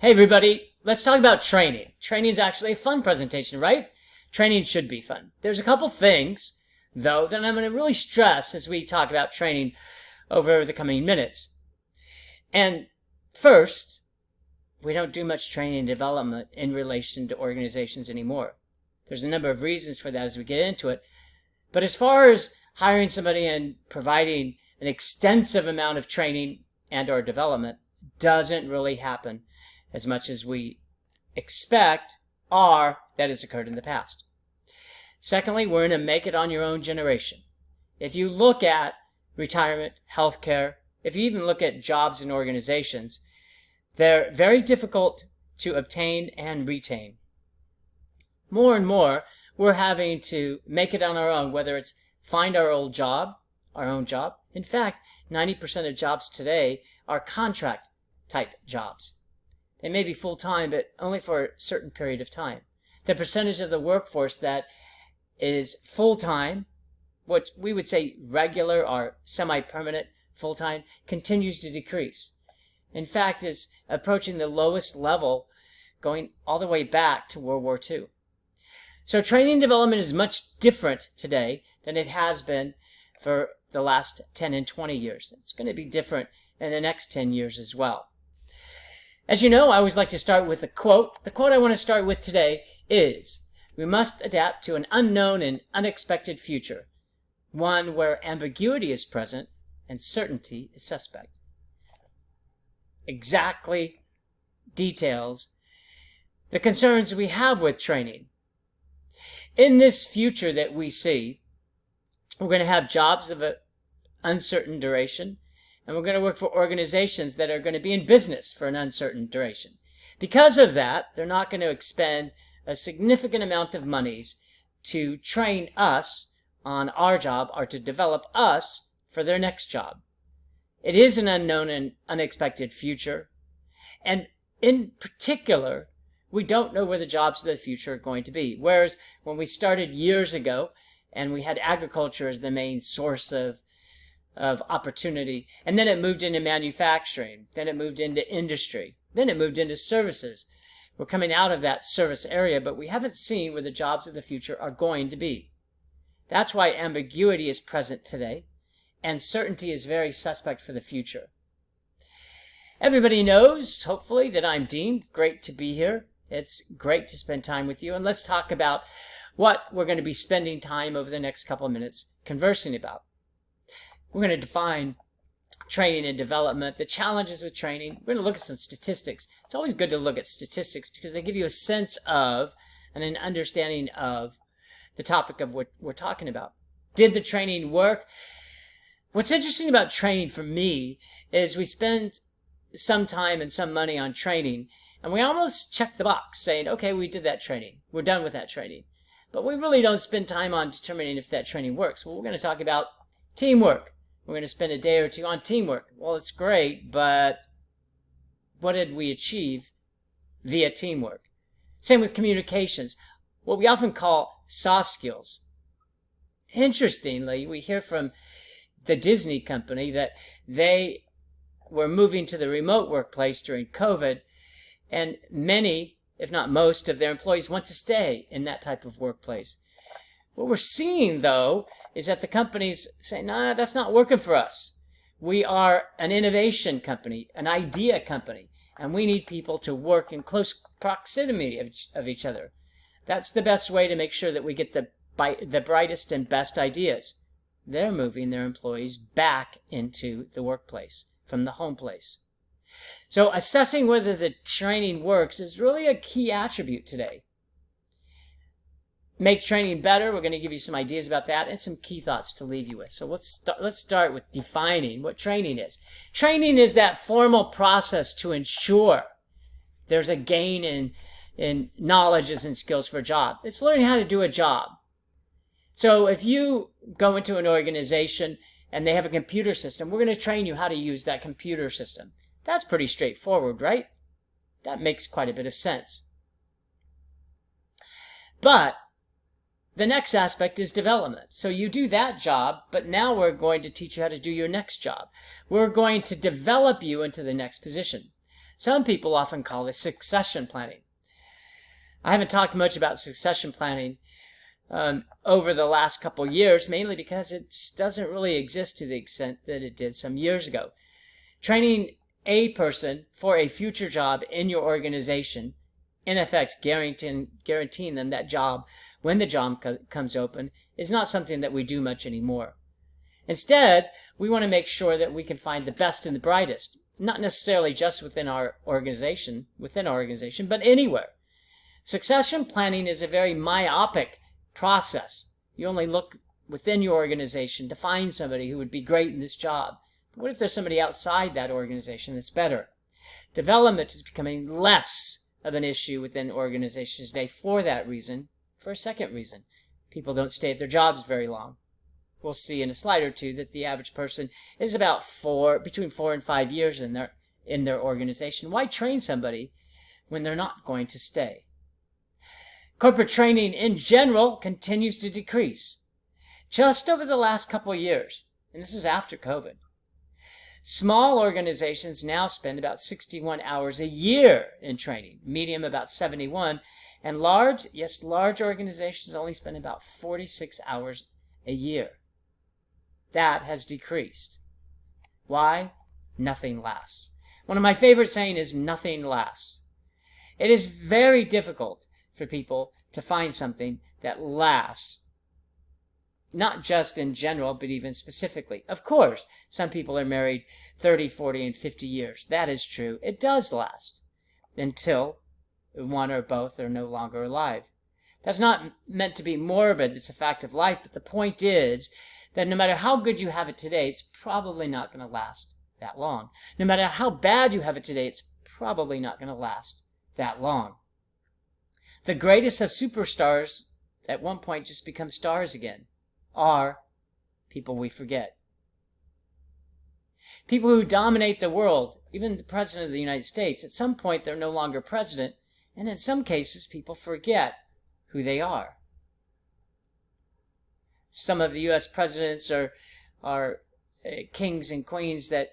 Hey everybody, let's talk about training. Training is actually a fun presentation, right? Training should be fun. There's a couple things, though, that I'm going to really stress as we talk about training over the coming minutes. And first, we don't do much training and development in relation to organizations anymore. There's a number of reasons for that as we get into it. But as far as hiring somebody and providing an extensive amount of training and or development doesn't really happen as much as we expect or that has occurred in the past. Secondly, we're in a make-it-on-your-own generation. If you look at retirement, healthcare, if you even look at jobs in organizations, they're very difficult to obtain and retain. More and more, we're having to make it on our own, whether it's find our own job. In fact, 90% of jobs today are contract-type jobs. They may be full-time, but only for a certain period of time. The percentage of the workforce that is full-time, what we would say regular or semi-permanent full-time, continues to decrease. In fact, it's approaching the lowest level going all the way back to World War II. So training and development is much different today than it has been for the last 10 and 20 years. It's going to be different in the next 10 years as well. As you know, I always like to start with a quote. The quote I want to start with today is, "We must adapt to an unknown and unexpected future, one where ambiguity is present and certainty is suspect." Exactly details the concerns we have with training. In this future that we see, we're going to have jobs of an uncertain duration, and we're going to work for organizations that are going to be in business for an uncertain duration. Because of that, they're not going to expend a significant amount of monies to train us on our job or to develop us for their next job. It is an unknown and unexpected future. And in particular, we don't know where the jobs of the future are going to be. Whereas when we started years ago and we had agriculture as the main source of opportunity, and then it moved into manufacturing, then it moved into industry, then it moved into services. We're coming out of that service area, but we haven't seen where the jobs of the future are going to be. That's why ambiguity is present today, and certainty is very suspect for the future. Everybody knows, hopefully, that I'm Dean. Great to be here. It's great to spend time with you, and let's talk about what we're going to be spending time over the next couple of minutes conversing about. We're going to define training and development, the challenges with training. We're going to look at some statistics. It's always good to look at statistics because they give you a sense of and an understanding of the topic of what we're talking about. Did the training work? What's interesting about training for me is we spend some time and some money on training, and we almost check the box saying, okay, we did that training. We're done with that training. But we really don't spend time on determining if that training works. Well, we're going to talk about teamwork. We're going to spend a day or two on teamwork. Well, it's great, but what did we achieve via teamwork? Same with communications, what we often call soft skills. Interestingly, we hear from the Disney company that they were moving to the remote workplace during COVID, and many, if not most, of their employees want to stay in that type of workplace. What we're seeing, though, is that the companies say, nah, that's not working for us. We are an innovation company, an idea company, and we need people to work in close proximity of each other. That's the best way to make sure that we get the brightest and best ideas. They're moving their employees back into the workplace from the home place. So assessing whether the training works is really a key attribute today. Make training better. We're going to give you some ideas about that and some key thoughts to leave you with. So let's start with defining what training is. Training is that formal process to ensure there's a gain in knowledges and skills for a job. It's learning how to do a job. So if you go into an organization and they have a computer system, we're going to train you how to use that computer system. That's pretty straightforward, right? That makes quite a bit of sense. But the next aspect is development. So you do that job, but now we're going to teach you how to do your next job. We're going to develop you into the next position. Some people often call this succession planning. I haven't talked much about succession planning over the last couple years, mainly because it doesn't really exist to the extent that it did some years ago. Training a person for a future job in your organization, in effect guaranteeing them that job when the job comes open, is not something that we do much anymore. Instead, we want to make sure that we can find the best and the brightest, not necessarily just within our organization, but anywhere. Succession planning is a very myopic process. You only look within your organization to find somebody who would be great in this job. But what if there's somebody outside that organization that's better? Development is becoming less of an issue within organizations today for that reason. For a second reason, people don't stay at their jobs very long. We'll see in a slide or two that the average person is about between 4 and 5 years in their organization. Why train somebody when they're not going to stay? Corporate training in general continues to decrease. Just over the last couple of years, and this is after COVID, small organizations now spend about 61 hours a year in training, medium about 71, and large organizations only spend about 46 hours a year. That has decreased. Why? Nothing lasts. One of my favorite sayings is nothing lasts. It is very difficult for people to find something that lasts, not just in general, but even specifically. Of course, some people are married 30, 40, and 50 years. That is true. It does last until one or both are no longer alive. That's not meant to be morbid. It's a fact of life. But the point is that no matter how good you have it today, it's probably not going to last that long. No matter how bad you have it today, it's probably not going to last that long. The greatest of superstars at one point just become stars again are people we forget. People who dominate the world, even the President of the United States, at some point they're no longer president, and in some cases people forget who they are. Some of the U.S. presidents are kings and queens that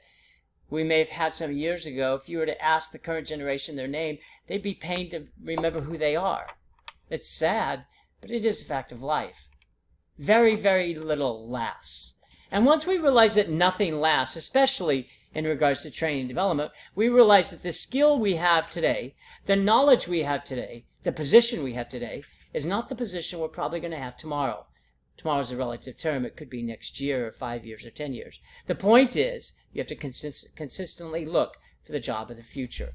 we may have had some years ago. If you were to ask the current generation their name, they'd be pained to remember who they are. It's sad, but it is a fact of life. Very, very little lasts. And once we realize that nothing lasts, especially in regards to training and development, we realize that the skill we have today, the knowledge we have today, the position we have today, is not the position we're probably going to have tomorrow. Tomorrow's a relative term. It could be next year or 5 years or 10 years. The point is, you have to consistently look for the job of the future.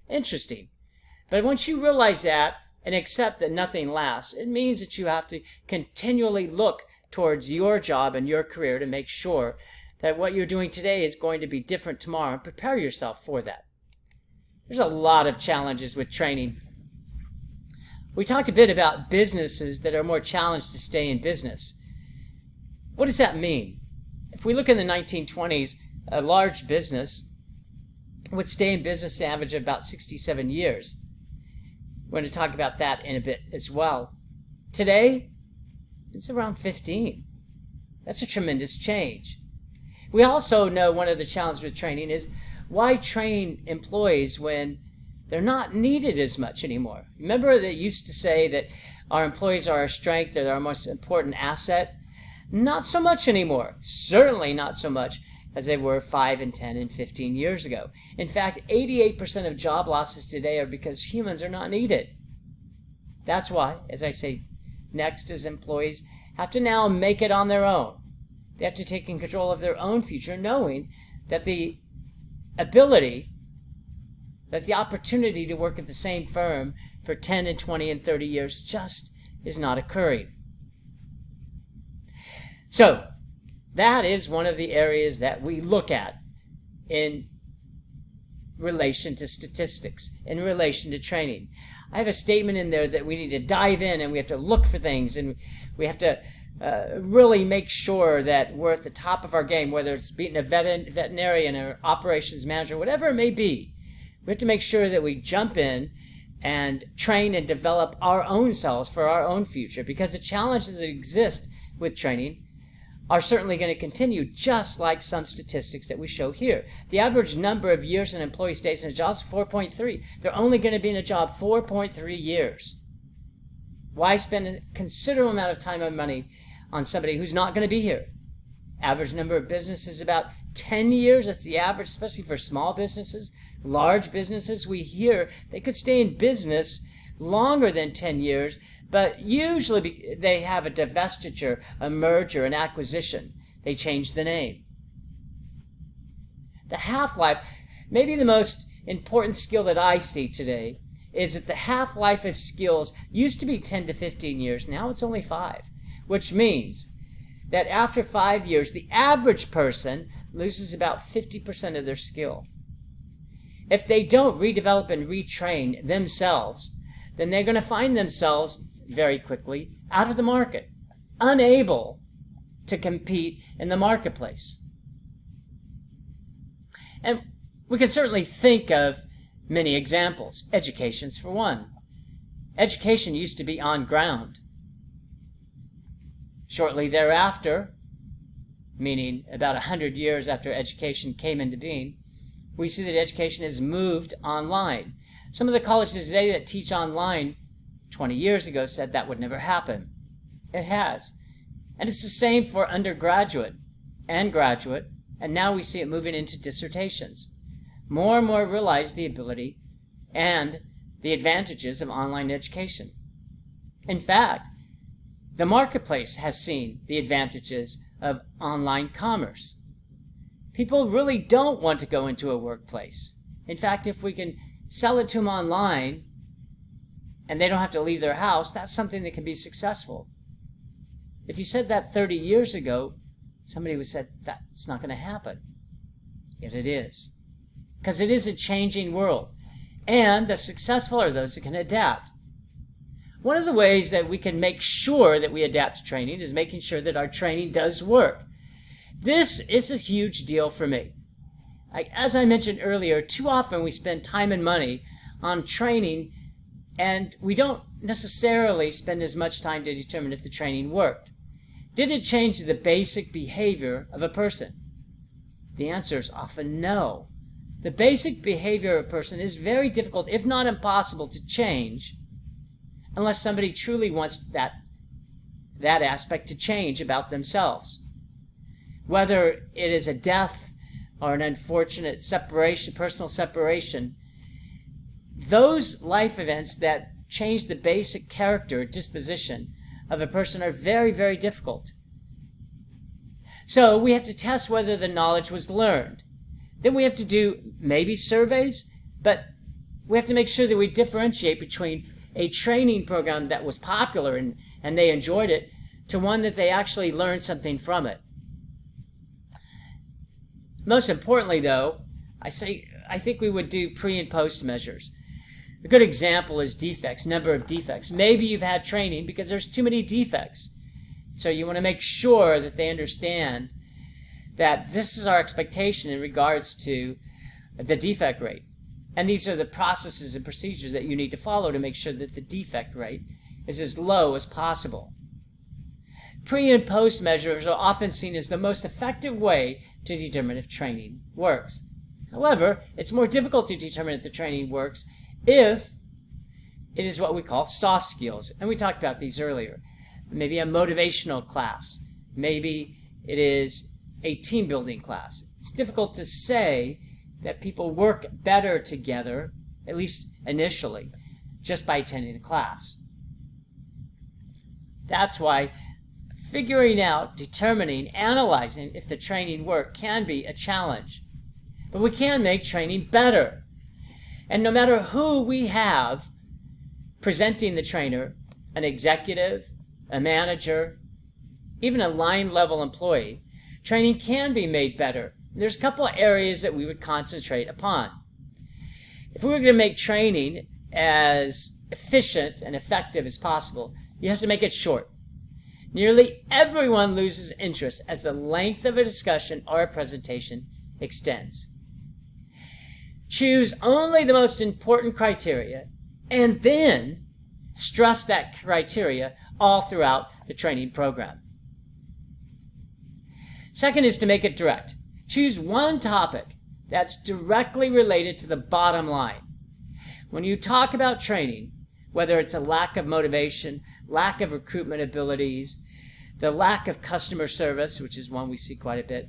Interesting. But once you realize that and accept that nothing lasts, it means that you have to continually look towards your job and your career to make sure that what you're doing today is going to be different tomorrow, and prepare yourself for that. There's a lot of challenges with training. We talked a bit about businesses that are more challenged to stay in business. What does that mean? If we look in the 1920s, a large business would stay in business an average of about 67 years. We're going to talk about that in a bit as well. Today, it's around 15. That's a tremendous change. We also know one of the challenges with training is why train employees when they're not needed as much anymore. Remember they used to say that our employees are our strength, they're our most important asset? Not so much anymore. Certainly not so much as they were 5 and 10 and 15 years ago. In fact, 88% of job losses today are because humans are not needed. That's why, as I say, next is employees have to now make it on their own. They have to take in control of their own future, knowing that the opportunity to work at the same firm for 10 and 20 and 30 years just is not occurring. So, that is one of the areas that we look at in relation to statistics, in relation to training. I have a statement in there that we need to dive in and we have to look for things, and we have to really make sure that we're at the top of our game, whether it's being a veterinarian or operations manager, whatever it may be. We have to make sure that we jump in and train and develop our own selves for our own future, because the challenges that exist with training are certainly going to continue, just like some statistics that we show here. The average number of years an employee stays in a job is 4.3. They're only going to be in a job 4.3 years. Why spend a considerable amount of time and money on somebody who's not going to be here? Average number of businesses is about 10 years. That's the average, especially for small businesses. Large businesses, we hear they could stay in business longer than 10 years, but usually they have a divestiture, a merger, an acquisition. They change the name. The half-life, maybe the most important skill that I see today, is that the half-life of skills used to be 10 to 15 years. Now it's only 5, which means that after 5 years, the average person loses about 50% of their skill. If they don't redevelop and retrain themselves, then they're going to find themselves very quickly out of the market, unable to compete in the marketplace. And we can certainly think of many examples. Education's for one. Education used to be on ground. Shortly thereafter, meaning about 100 years after education came into being, we see that education has moved online. Some of the colleges today that teach online 20 years ago said that would never happen. It has. And it's the same for undergraduate and graduate, and now we see it moving into dissertations. More and more realize the ability and the advantages of online education. In fact, the marketplace has seen the advantages of online commerce. People really don't want to go into a workplace. In fact, if we can sell it to them online and they don't have to leave their house, that's something that can be successful. If you said that 30 years ago, somebody would have said that's not going to happen. Yet it is. Because it is a changing world. And the successful are those that can adapt. One of the ways that we can make sure that we adapt to training is making sure that our training does work. This is a huge deal for me. As I mentioned earlier, too often we spend time and money on training and we don't necessarily spend as much time to determine if the training worked. Did it change the basic behavior of a person? The answer is often no. The basic behavior of a person is very difficult, if not impossible, to change unless somebody truly wants that aspect to change about themselves. Whether it is a death or an unfortunate separation, personal separation, those life events that change the basic character, disposition of a person are very, very difficult. So we have to test whether the knowledge was learned. Then we have to do maybe surveys, but we have to make sure that we differentiate between a training program that was popular and they enjoyed it to one that they actually learned something from it. Most importantly, though, I think we would do pre and post measures. A good example is defects, number of defects. Maybe you've had training because there's too many defects. So you want to make sure that they understand that this is our expectation in regards to the defect rate. And these are the processes and procedures that you need to follow to make sure that the defect rate is as low as possible. Pre and post measures are often seen as the most effective way to determine if training works. However, it's more difficult to determine if the training works if it is what we call soft skills. And we talked about these earlier. Maybe a motivational class. Maybe it is a team building class. It's difficult to say that people work better together, at least initially, just by attending a class. That's why figuring out, determining, analyzing if the training worked can be a challenge. But we can make training better. And no matter who we have presenting the trainer, an executive, a manager, even a line level employee, training can be made better. There's a couple of areas that we would concentrate upon. If we were going to make training as efficient and effective as possible, you have to make it short. Nearly everyone loses interest as the length of a discussion or a presentation extends. Choose only the most important criteria and then stress that criteria all throughout the training program. Second is to make it direct. Choose one topic that's directly related to the bottom line. When you talk about training, whether it's a lack of motivation, lack of recruitment abilities, the lack of customer service, which is one we see quite a bit,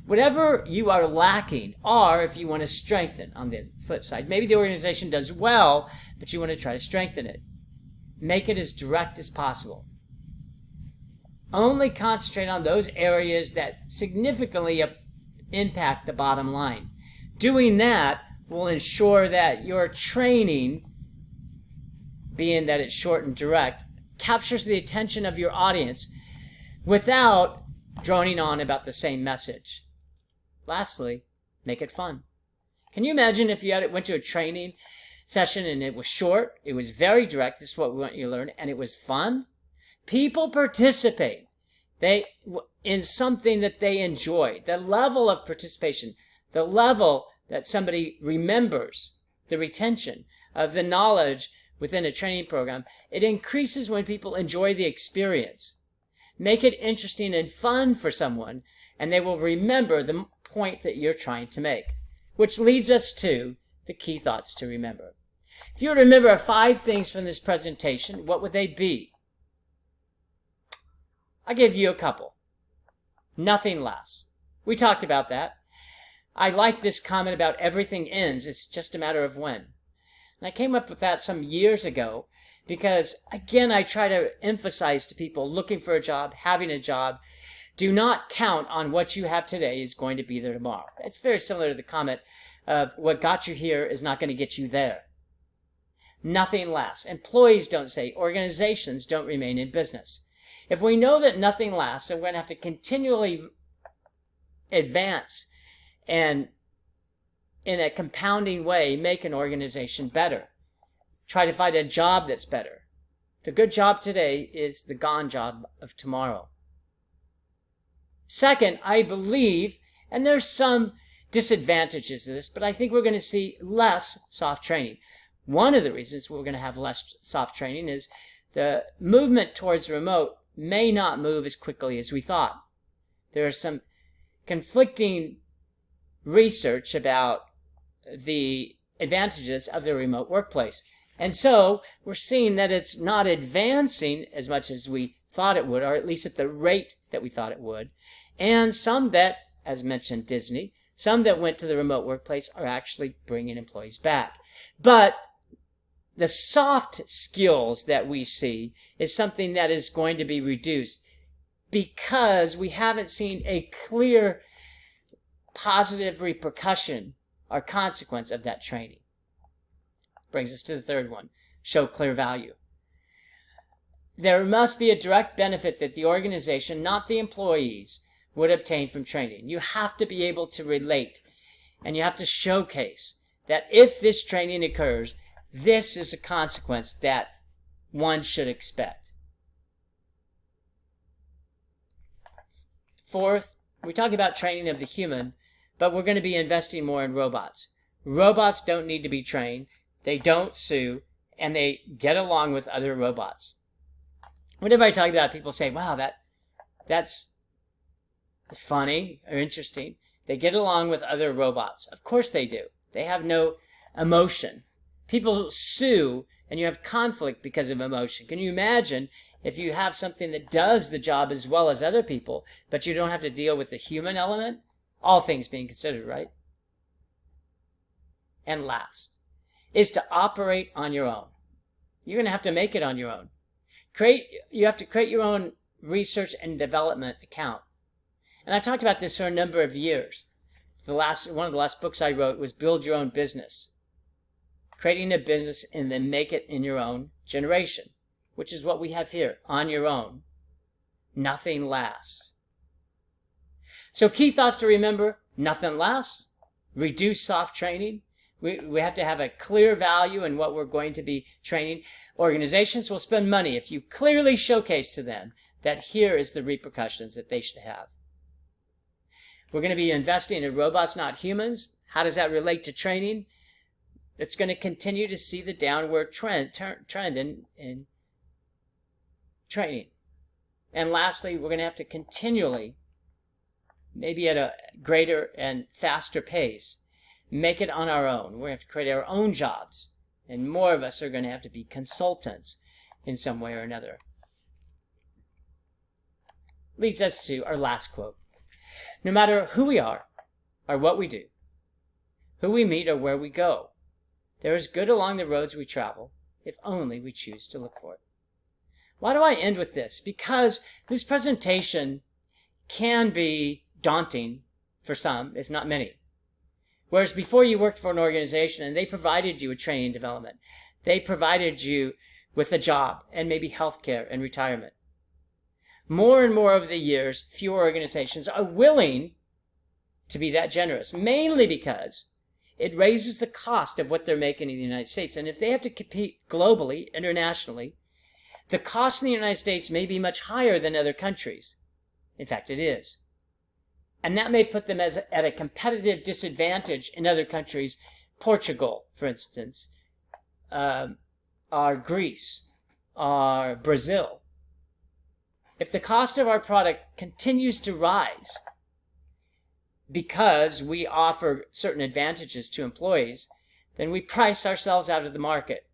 whatever you are lacking, or if you want to strengthen on the flip side, maybe the organization does well, but you want to try to strengthen it. Make it as direct as possible. Only concentrate on those areas that significantly impact the bottom line. Doing that will ensure that your training, being that it's short and direct, captures the attention of your audience without droning on about the same message. Lastly, make it fun. Can you imagine if you went to a training session and it was short, it was very direct, this is what we want you to learn, and it was fun? People participate in something that they enjoy. The level of participation, the level that somebody remembers, the retention of the knowledge within a training program, it increases when people enjoy the experience. Make it interesting and fun for someone, and they will remember the point that you're trying to make. Which leads us to the key thoughts to remember. If you were to remember 5 things from this presentation, what would they be? I'll give you a couple. Nothing less. We talked about that. I like this comment about everything ends. It's just a matter of when. And I came up with that some years ago because, again, I try to emphasize to people looking for a job, having a job, do not count on what you have today is going to be there tomorrow. It's very similar to the comment of what got you here is not going to get you there. Nothing lasts. Employees don't say, organizations don't remain in business. If we know that nothing lasts, then we're going to have to continually advance and in a compounding way make an organization better. Try to find a job that's better. The good job today is the gone job of tomorrow. Second, I believe, and there's some disadvantages to this, but I think we're going to see less soft training. One of the reasons we're going to have less soft training is the movement towards remote may not move as quickly as we thought. There is some conflicting research about the advantages of the remote workplace. And so we're seeing that it's not advancing as much as we thought it would, or at least at the rate that we thought it would. And some that, as mentioned, Disney, some that went to the remote workplace are actually bringing employees back. But the soft skills that we see is something that is going to be reduced because we haven't seen a clear positive repercussion or consequence of that training. Brings us to the third one, show clear value. There must be a direct benefit that the organization, not the employees, would obtain from training. You have to be able to relate, and you have to showcase that if this training occurs, this is a consequence that one should expect. Fourth, we talk about training of the human, but we're going to be investing more in robots. Robots don't need to be trained, they don't sue, and they get along with other robots. Whenever I talk about it, people say, wow, that's funny or interesting. They get along with other robots. Of course they do. They have no emotion. People sue and you have conflict because of emotion. Can you imagine if you have something that does the job as well as other people, but you don't have to deal with the human element? All things being considered, right? And last is to operate on your own. You're going to have to make it on your own. You have to create your own research and development account. And I've talked about this for a number of years. One of the last books I wrote was Build Your Own Business. Creating a business and then make it in your own generation, which is what we have here, on your own. Nothing lasts. So key thoughts to remember, nothing lasts. Reduce soft training. We have to have a clear value in what we're going to be training. Organizations will spend money if you clearly showcase to them that here is the repercussions that they should have. We're going to be investing in robots, not humans. How does that relate to training? It's going to continue to see the downward trend in training. And lastly, we're going to have to continually maybe at a greater and faster pace, make it on our own. We're going to have to create our own jobs, and more of us are going to have to be consultants in some way or another. Leads us to our last quote. No matter who we are or what we do, who we meet or where we go, there is good along the roads we travel, if only we choose to look for it. Why do I end with this? Because this presentation can be daunting for some, if not many. Whereas before you worked for an organization and they provided you with training and development, they provided you with a job and maybe healthcare and retirement. More and more over the years, fewer organizations are willing to be that generous, mainly because it raises the cost of what they're making in the United States. And if they have to compete globally, internationally, the cost in the United States may be much higher than other countries. In fact, it is. And that may put them at a competitive disadvantage in other countries. Portugal, for instance, or Greece, or Brazil. If the cost of our product continues to rise because we offer certain advantages to employees, then we price ourselves out of the market.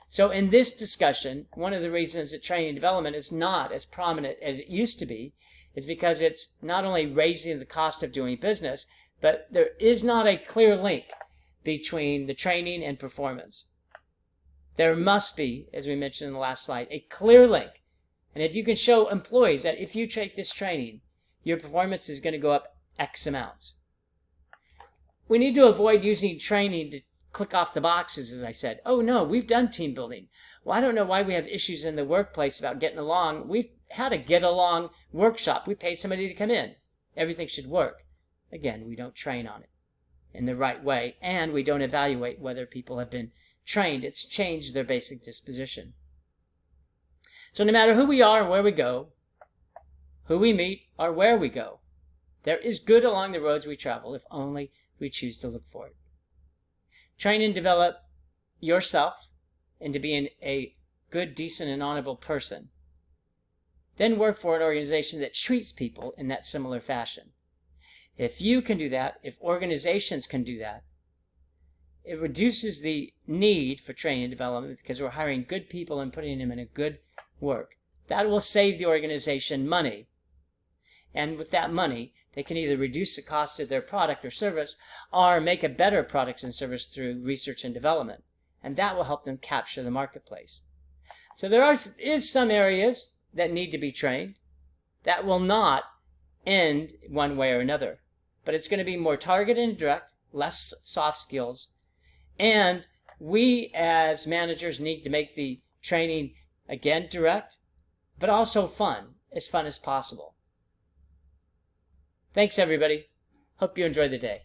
So in this discussion, one of the reasons that training and development is not as prominent as it used to be is because it's not only raising the cost of doing business, but there is not a clear link between the training and performance. There must be, as we mentioned in the last slide, a clear link. And if you can show employees that if you take this training, your performance is going to go up X amounts. We need to avoid using training to click off the boxes, as I said. Oh no, we've done team building. Well, I don't know why we have issues in the workplace about getting along. We've had a get along workshop. We paid somebody to come in. Everything should work. Again, we don't train on it in the right way, and we don't evaluate whether people have been trained. It's changed their basic disposition. So no matter who we are and where we go, who we meet or where we go, there is good along the roads we travel if only we choose to look for it. Train and develop yourself into being a good, decent, and honorable person. Then work for an organization that treats people in that similar fashion. If you can do that, if organizations can do that, it reduces the need for training and development because we're hiring good people and putting them in a good work. That will save the organization money. And with that money, they can either reduce the cost of their product or service or make a better product and service through research and development. And that will help them capture the marketplace. So there is some areas that need to be trained. That will not end one way or another. But it's going to be more targeted and direct, less soft skills. And we as managers need to make the training, again, direct, but also fun as possible. Thanks, everybody. Hope you enjoy the day.